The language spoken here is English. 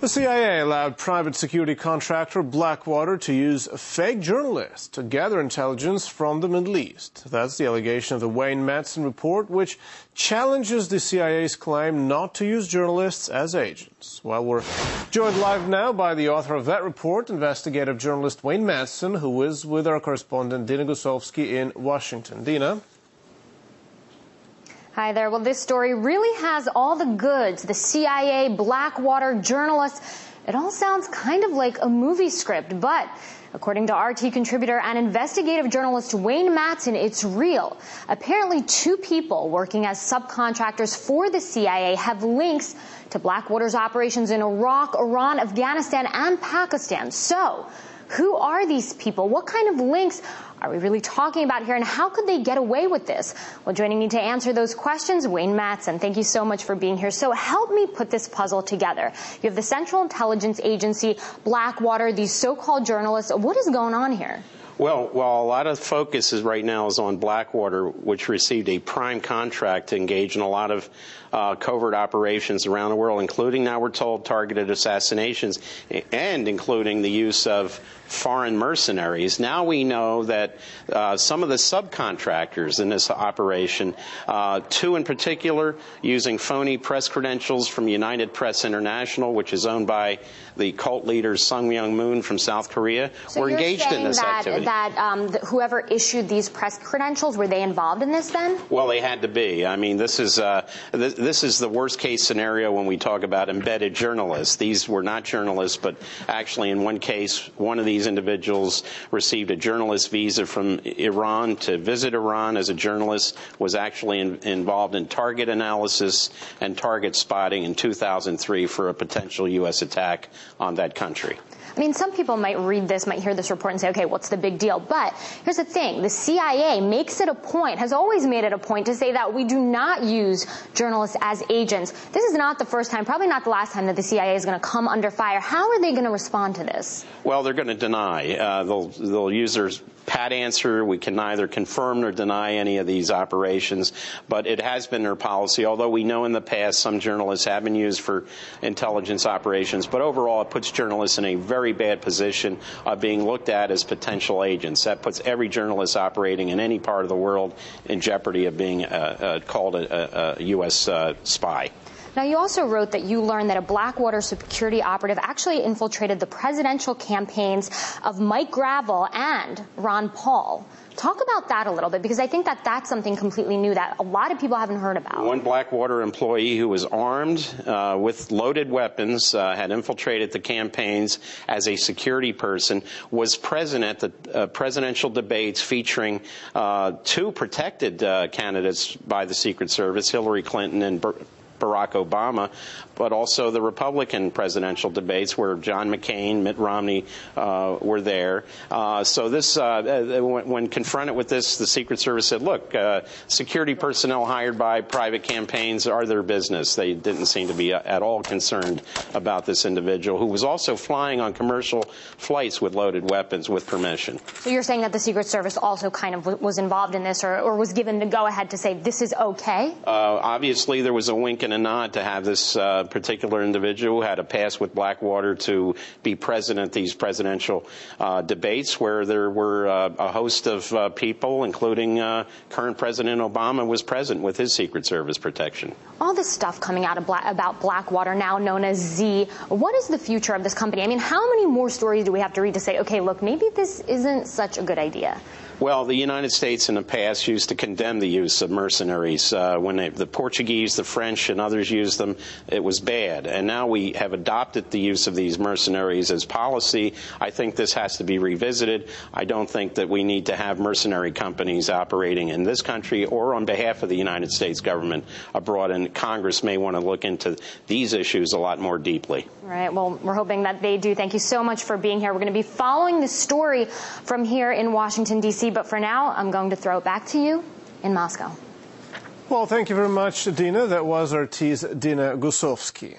The CIA allowed private security contractor Blackwater to use fake journalists to gather intelligence from the Middle East. That's the allegation of the Wayne Madsen report, which challenges the CIA's claim not to use journalists as agents. Well, we're joined live now by the author of that report, investigative journalist Wayne Madsen, who is with our correspondent Dina Gusovsky in Washington. Dina? Hi there. Well, this story really has all the goods. The CIA, Blackwater, journalists. It all sounds kind of like a movie script, but according to RT contributor and investigative journalist Wayne Madsen, it's real. Apparently, two people working as subcontractors for the CIA have links to Blackwater's operations in Iraq, Iran, Afghanistan, and Pakistan. So, who are these people? What kind of links are we really talking about here, and how could they get away with this? Well, joining me to answer those questions, Wayne Madsen. Thank you so much for being here. So help me put this puzzle together. You have the Central Intelligence Agency, Blackwater, these so-called journalists. What is going on here? Well, a lot of focus right now is on Blackwater, which received a prime contract to engage in a lot of covert operations around the world, including, now we're told, targeted assassinations, and including the use of foreign mercenaries. Now we know that some of the subcontractors in this operation, two in particular, using phony press credentials from United Press International, which is owned by the cult leader Sung Myung Moon from South Korea, were engaged in this activity. Whoever issued these press credentials, were they involved in this then? Well, they had to be. I mean, this is the worst case scenario when we talk about embedded journalists. These were not journalists, but actually in one case, one of these individuals received a journalist visa from Iran to visit Iran as a journalist, was actually involved in target analysis and target spotting in 2003 for a potential U.S. attack on that country. I mean, some people might read this, might hear this report and say, okay, what's the big deal? But here's the thing. The CIA makes it a point, has always made it a point, to say that we do not use journalists as agents. This is not the first time, probably not the last time, that the CIA is going to come under fire. How are they going to respond to this? Well, they're going to deny. They'll use their pat answer. We can neither confirm nor deny any of these operations, but it has been their policy, although we know in the past some journalists have been used for intelligence operations. But overall, it puts journalists in a very bad position of being looked at as potential agents. That puts every journalist operating in any part of the world in jeopardy of being called a U.S. spy. Now, you also wrote that you learned that a Blackwater security operative actually infiltrated the presidential campaigns of Mike Gravel and Ron Paul. Talk about that a little bit, because I think that that's something completely new that a lot of people haven't heard about. One Blackwater employee who was armed with loaded weapons, had infiltrated the campaigns as a security person, was present at the presidential debates featuring two protected candidates by the Secret Service, Hillary Clinton and Barack Obama, but also the Republican presidential debates where John McCain, Mitt Romney were there. So this, when confronted with this, the Secret Service said, look, security personnel hired by private campaigns are their business. They didn't seem to be at all concerned about this individual, who was also flying on commercial flights with loaded weapons with permission. So you're saying that the Secret Service also kind of was involved in this, or was given the go-ahead to say this is okay? Obviously, there was a wink and a nod to have this particular individual who had a pass with Blackwater to be present at these presidential debates, where there were a host of people, including current President Obama, was present with his Secret Service protection. All this stuff coming out of about Blackwater, now known as Z, what is the future of this company? I mean, how many more stories do we have to read to say, okay, look, maybe this isn't such a good idea? Well, the United States in the past used to condemn the use of mercenaries. When the Portuguese, the French, and others used them, it was bad. And now we have adopted the use of these mercenaries as policy. I think this has to be revisited. I don't think that we need to have mercenary companies operating in this country or on behalf of the United States government abroad. And Congress may want to look into these issues a lot more deeply. All right. Well, we're hoping that they do. Thank you so much for being here. We're going to be following this story from here in Washington, D.C., but for now, I'm going to throw it back to you in Moscow. Well, thank you very much, Dina. That was RT's Dina Gusovsky.